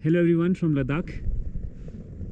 Hello everyone from Ladakh.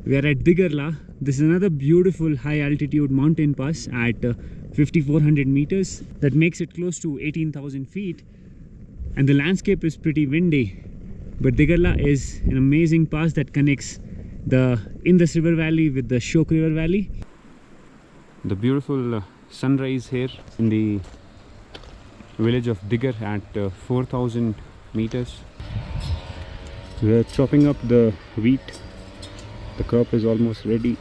We are at Digla. This is another beautiful high altitude mountain pass at 5400 meters that makes it close to 18,000 feet, and the landscape is pretty windy. But Digla is an amazing pass that connects the Indus River Valley with the Shok River Valley. The beautiful sunrise here in the village of Digar at 4000 meters. We are chopping up the wheat. The crop is almost ready.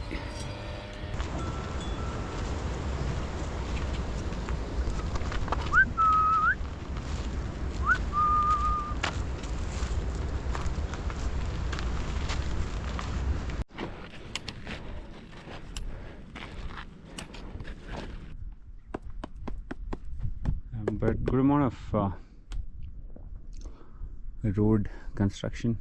But good amount of road construction.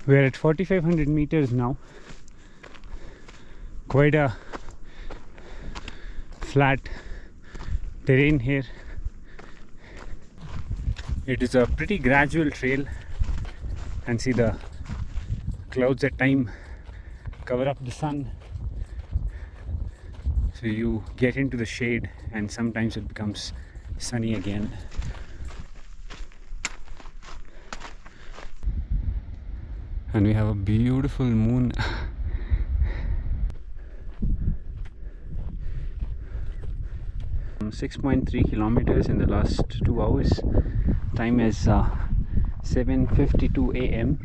We are at 4500 meters now. Quite a flat terrain here. It is a pretty gradual trail, and see the clouds at time cover up the sun, so you get into the shade and sometimes it becomes sunny again. And we have a beautiful moon. 6.3 kilometers in the last 2 hours. Time is 7:52 a.m.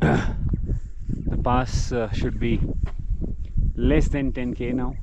The pass should be less than 10k now.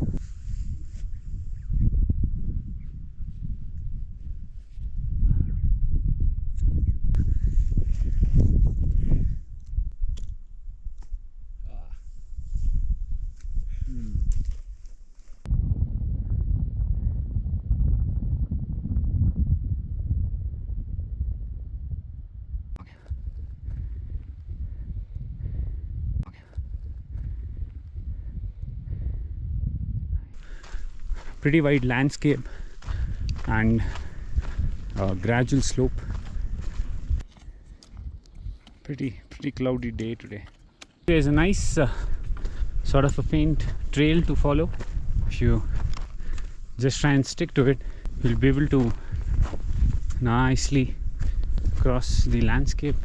Pretty wide landscape and a gradual slope. Pretty cloudy day today. There's a nice sort of a faint trail to follow. If you just try and stick to it, you'll be able to nicely cross the landscape.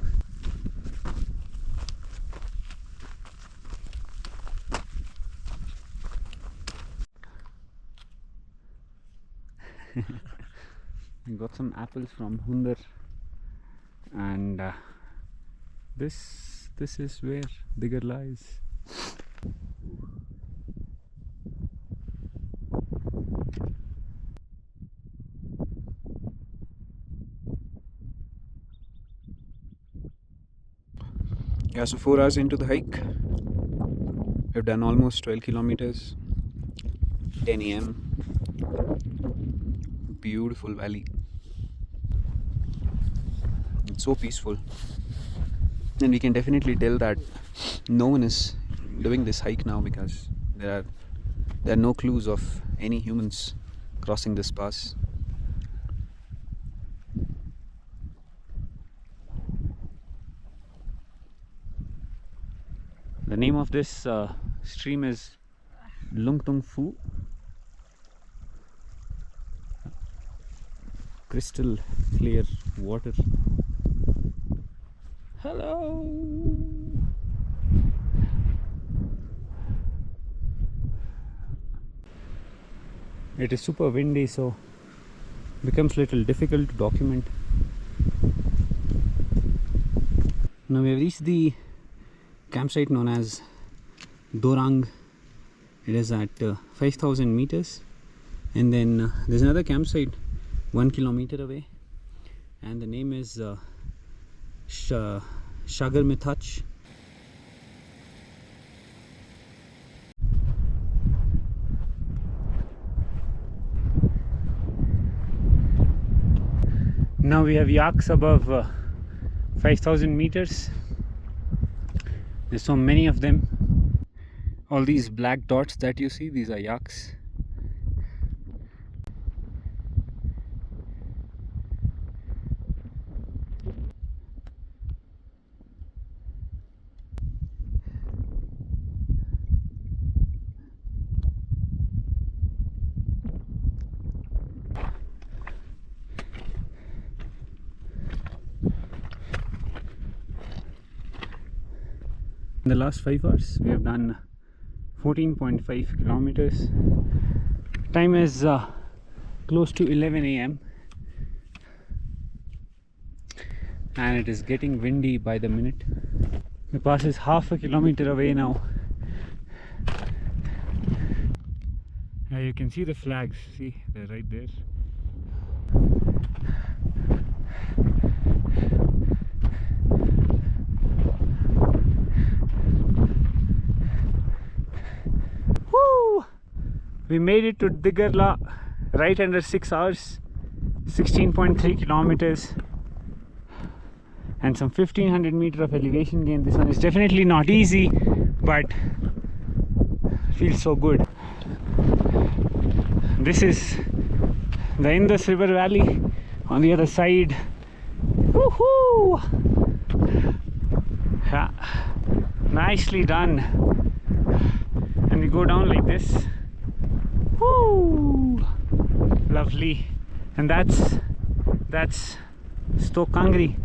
We got some apples from Hundar, and this is where Digar lies. Yeah, so 4 hours into the hike, we've done almost 12 kilometers. 10 a.m. Beautiful valley. It's so peaceful, and we can definitely tell that no one is doing this hike now because there are no clues of any humans crossing this pass. The name of this stream is Lungtung Fu. Crystal clear water. Hello. It is super windy, so becomes little difficult to document. Now we have reached the campsite known as Dorang. It is at 5000 meters, and then there's another campsite 1 kilometer away, and the name is Shagar Mithach. Now we have yaks above 5000 meters. There's so many of them. All these black dots that you see, these are yaks. In the last 5 hours, we have done 14.5 kilometers. Time is close to 11 a.m. and it is getting windy by the minute. The pass is half a kilometer away now. You can see the flags. See, they're right there. Woo! We made it to Digar right under 6 hours, 16.3 kilometers, and some 1500 meter of elevation gain. This one is definitely not easy, but feels so good. This is the Indus River Valley on the other side. Woohoo! Yeah. Nicely done. And we go down like this. Woo! Lovely. And that's Stokangri.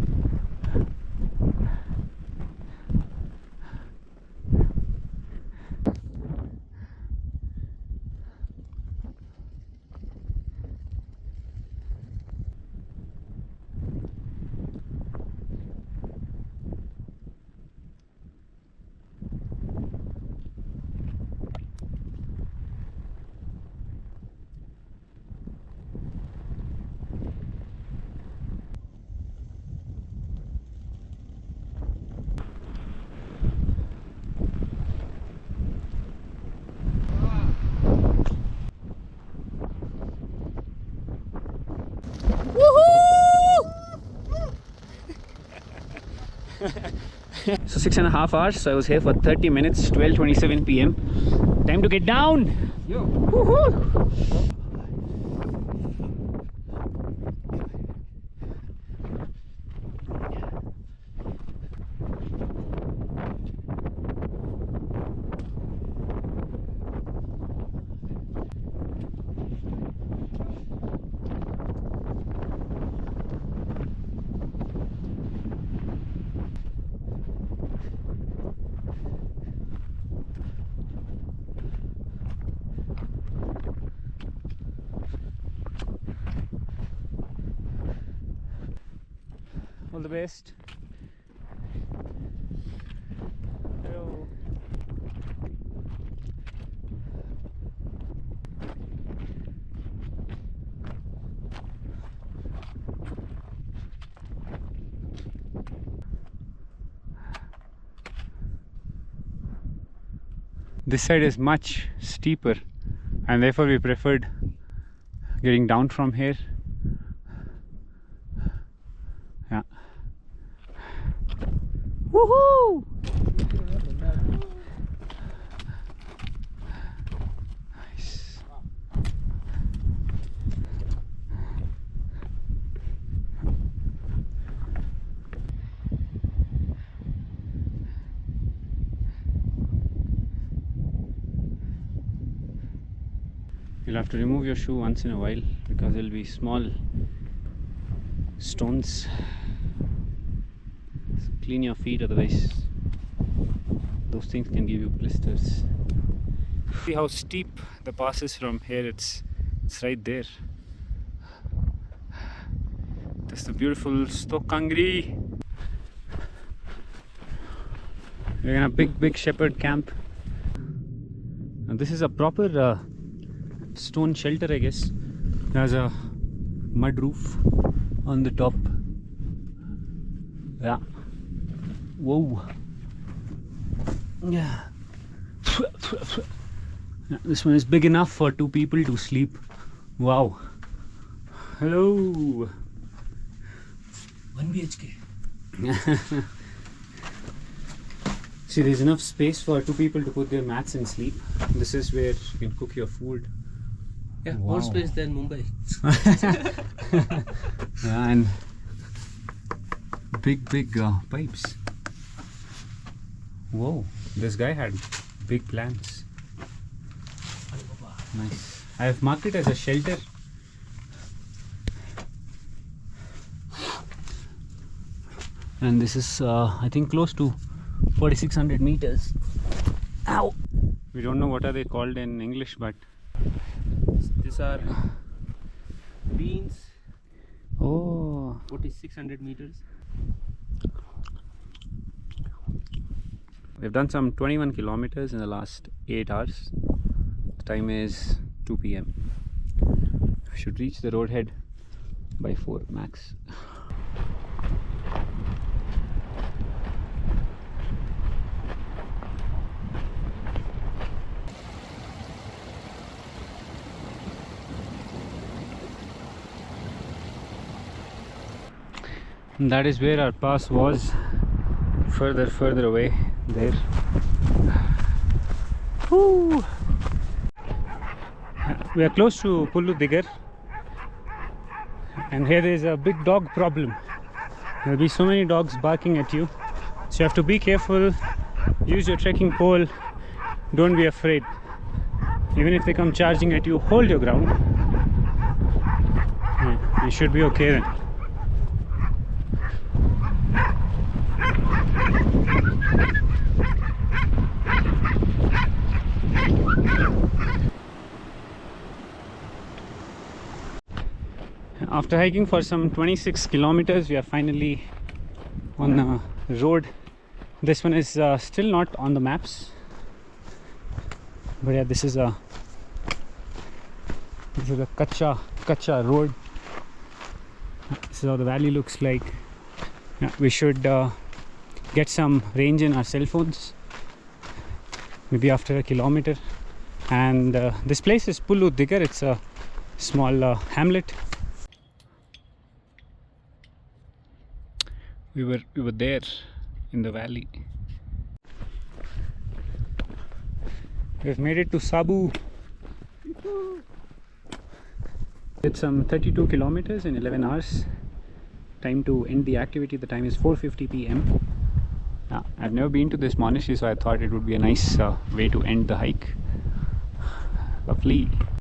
So 6.5 hours, so I was here for 30 minutes, 12:27 p.m. Time to get down! Yo. Woohoo! All the best. Hello. This side is much steeper, and therefore we preferred getting down from here. Yeah. Woohoo! Nice. You'll have to remove your shoe once in a while because there'll be small stones. So clean your feet, otherwise those things can give you blisters. See how steep the pass is from here. It's right there. That's the beautiful Stokangri. We're in a big shepherd camp. And this is a proper stone shelter, I guess. There's a mud roof on the top. Yeah. Whoa. Yeah. This one is big enough for 2 people to sleep. Wow. Hello. 1 BHK. See, there's enough space for 2 people to put their mats and sleep. This is where you can cook your food. Yeah, wow. More space than Mumbai. Yeah, and big pipes. Whoa, this guy had big plans. Nice. I have marked it as a shelter. And this is I think close to 4,600 meters. Ow! We don't know what are they called in English, but These are beans. oh, 4,600 meters. we've done some 21 kilometers in the last 8 hours. The time is 2 p.m. We should reach the roadhead by 4 max. And that is where our pass was, further away there. Woo. We are close to Digar, and here there is a big dog problem. There will be so many dogs barking at you, so you have to be careful. Use your trekking pole. Don't be afraid. Even if they come charging at you, hold your ground. Yeah, you should be okay then. After hiking for some 26 kilometers, we are finally on a road. This one is still not on the maps, but yeah, this is a kacha road. This is how the valley looks like. Yeah, we should get some range in our cell phones, maybe after a kilometer. And this place is Digar. It's a small hamlet. We were there in the valley. We've made it to Sabu. It's some 32 kilometers in 11 hours. Time to end the activity. The time is 4:50 p.m. I've never been to this monastery, so I thought it would be a nice way to end the hike. Lovely.